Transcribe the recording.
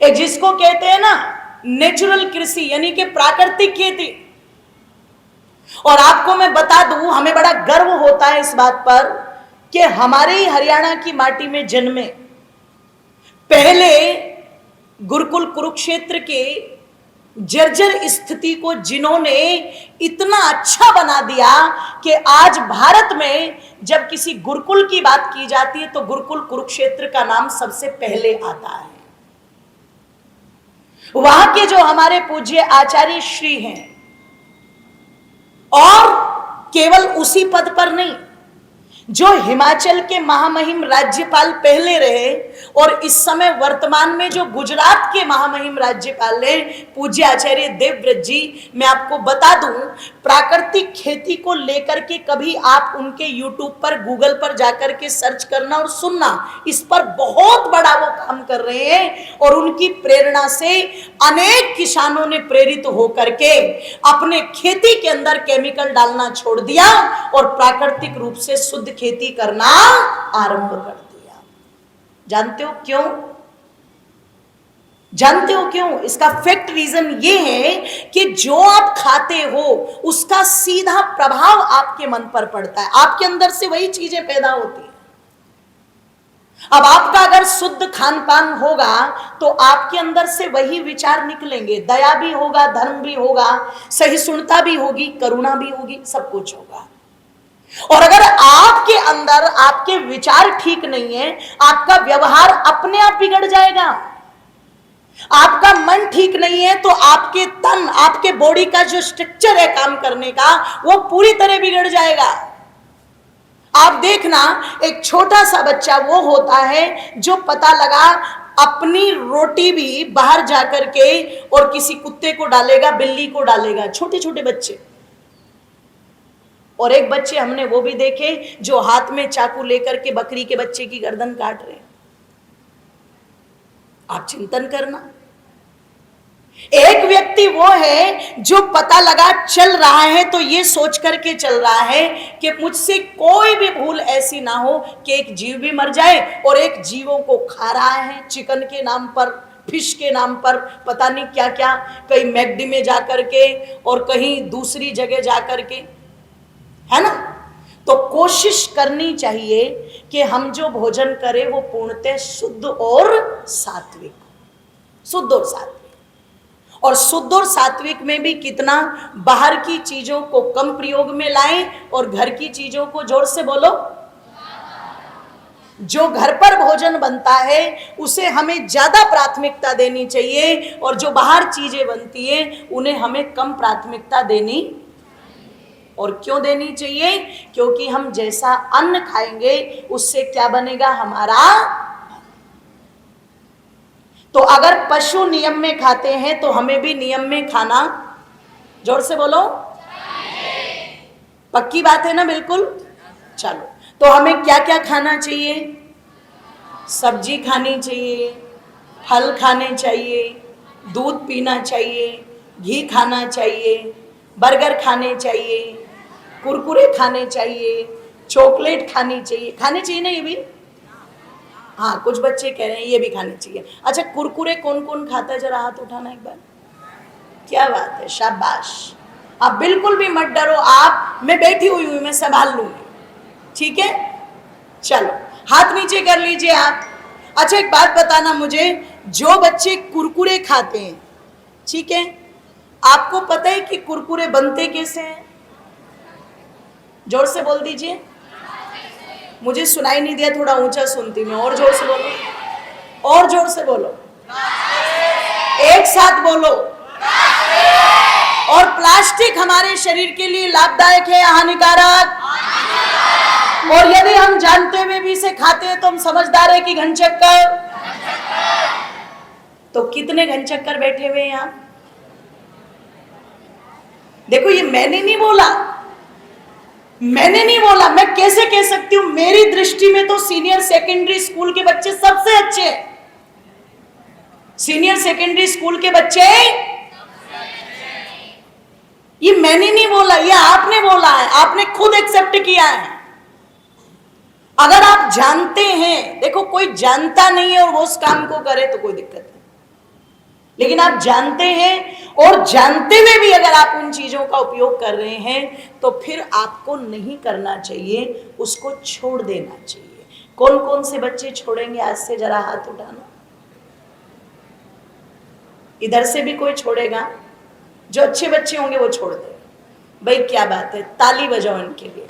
एक जिसको कहते हैं ना नेचुरल कृषि, यानी कि प्राकृतिक खेती। और आपको मैं बता दूं, हमें बड़ा गर्व होता है इस बात पर कि हमारे ही हरियाणा की माटी में जन्मे पहले गुरुकुल कुरुक्षेत्र के जर्जर स्थिति को जिन्होंने इतना अच्छा बना दिया कि आज भारत में जब किसी गुरुकुल की बात की जाती है तो गुरुकुल कुरुक्षेत्र का नाम सबसे पहले आता है। वहां के जो हमारे पूज्य आचार्य श्री हैं, और केवल उसी पद पर नहीं, जो हिमाचल के महामहिम राज्यपाल पहले रहे और इस समय वर्तमान में जो गुजरात के महामहिम राज्यपाल हैं पूज्य आचार्य देवव्रत जी, मैं आपको बता दूं, प्राकृतिक खेती को लेकर के कभी आप उनके यूट्यूब पर गूगल पर जाकर के सर्च करना और सुनना, इस पर बहुत बड़ा वो काम कर रहे हैं। और उनकी प्रेरणा से अनेक किसानों ने प्रेरित होकर के अपने खेती के अंदर केमिकल डालना छोड़ दिया और प्राकृतिक रूप से शुद्ध खेती करना आरंभ कर दिया। जानते हो क्यों? जानते हो क्यों? इसका फैक्ट रीजन ये है कि जो आप खाते हो उसका सीधा प्रभाव आपके मन पर पड़ता है, आपके अंदर से वही चीजें पैदा होती हैं। अब आपका अगर शुद्ध खान पान होगा तो आपके अंदर से वही विचार निकलेंगे, दया भी होगा, धर्म भी होगा, सहिष्णुता भी होगी, करुणा भी होगी, सब कुछ होगा। और अगर आपके अंदर आपके विचार ठीक नहीं है, आपका व्यवहार अपने आप बिगड़ जाएगा। आपका मन ठीक नहीं है तो आपके तन, आपके बॉडी का जो स्ट्रक्चर है काम करने का, वो पूरी तरह बिगड़ जाएगा। आप देखना, एक छोटा सा बच्चा वो होता है जो पता लगा अपनी रोटी भी बाहर जाकर के और किसी कुत्ते को डालेगा, बिल्ली को डालेगा, छोटे छोटे बच्चे। और एक बच्चे हमने वो भी देखे जो हाथ में चाकू लेकर के बकरी के बच्चे की गर्दन काट रहे हैं। आप चिंतन करना, एक व्यक्ति वो है जो पता लगा चल रहा है तो ये सोच करके चल रहा है कि मुझसे कोई भी भूल ऐसी ना हो कि एक जीव भी मर जाए, और एक जीवों को खा रहा है चिकन के नाम पर, फिश के नाम पर, पता नहीं क्या क्या, कहीं मैकडी में जाकर के और कहीं दूसरी जगह जाकर के, है ना। तो कोशिश करनी चाहिए कि हम जो भोजन करें वो पूर्णतः शुद्ध और सात्विक, शुद्ध और सात्विक। और शुद्ध और सात्विक में भी कितना, बाहर की चीजों को कम प्रयोग में लाएं और घर की चीजों को, जोर से बोलो, जो घर पर भोजन बनता है उसे हमें ज्यादा प्राथमिकता देनी चाहिए, और जो बाहर चीजें बनती हैं उन्हें हमें कम प्राथमिकता देनी। और क्यों देनी चाहिए? क्योंकि हम जैसा अन्न खाएंगे उससे क्या बनेगा हमारा। तो अगर पशु नियम में खाते हैं तो हमें भी नियम में खाना, जोर से बोलो, पक्की बात है ना? बिल्कुल। चलो, तो हमें क्या क्या खाना चाहिए? सब्जी खानी चाहिए, फल खाने चाहिए, दूध पीना चाहिए, घी खाना चाहिए, बर्गर खाने चाहिए, कुरकुरे खाने चाहिए, चॉकलेट खानी चाहिए। खाने चाहिए ना ये भी? हाँ, कुछ बच्चे कह रहे हैं ये भी खाने चाहिए। अच्छा, कुरकुरे कौन कौन खाता है? जरा हाथ उठाना एक बार। क्या बात है, शाबाश। आप बिल्कुल भी मत डरो, आप, मैं बैठी हुई हूँ, मैं संभाल लूंगी, ठीक है? चलो, हाथ नीचे कर लीजिए आप। अच्छा, एक बात बताना मुझे, जो बच्चे कुरकुरे खाते हैं, ठीक है, आपको पता है कि कुरकुरे बनते कैसे हैं? जोर से बोल दीजिए। मुझे सुनाई नहीं दिया, थोड़ा ऊंचा सुनती मैं, और जोर से बोलो, और जोर से बोलो, एक साथ बोलो। और प्लास्टिक हमारे शरीर के लिए लाभदायक है या हानिकारक? और यदि हम जानते हुए भी इसे खाते हैं तो हम समझदार है कि घनचक्कर? तो कितने घनचक्कर बैठे हुए हैं यहाँ? देखो, ये मैंने नहीं बोला, मैंने नहीं बोला, मैं कैसे कह सकती हूं? मेरी दृष्टि में तो सीनियर सेकेंडरी स्कूल के बच्चे सबसे अच्छे हैं। सीनियर सेकेंडरी स्कूल के बच्चे, ये मैंने नहीं बोला, ये आपने बोला है, आपने खुद एक्सेप्ट किया है। अगर आप जानते हैं, देखो कोई जानता नहीं है और वो उस काम को करे तो कोई दिक्कत नहीं, लेकिन आप जानते हैं और जानते हुए भी अगर आप उन चीजों का उपयोग कर रहे हैं तो फिर आपको नहीं करना चाहिए, उसको छोड़ देना चाहिए। कौन कौन से बच्चे छोड़ेंगे आज से जरा हाथ उठाना। इधर से भी कोई छोड़ेगा? जो अच्छे बच्चे होंगे वो छोड़ देगा। भाई क्या बात है, ताली बजाओ इनके लिए।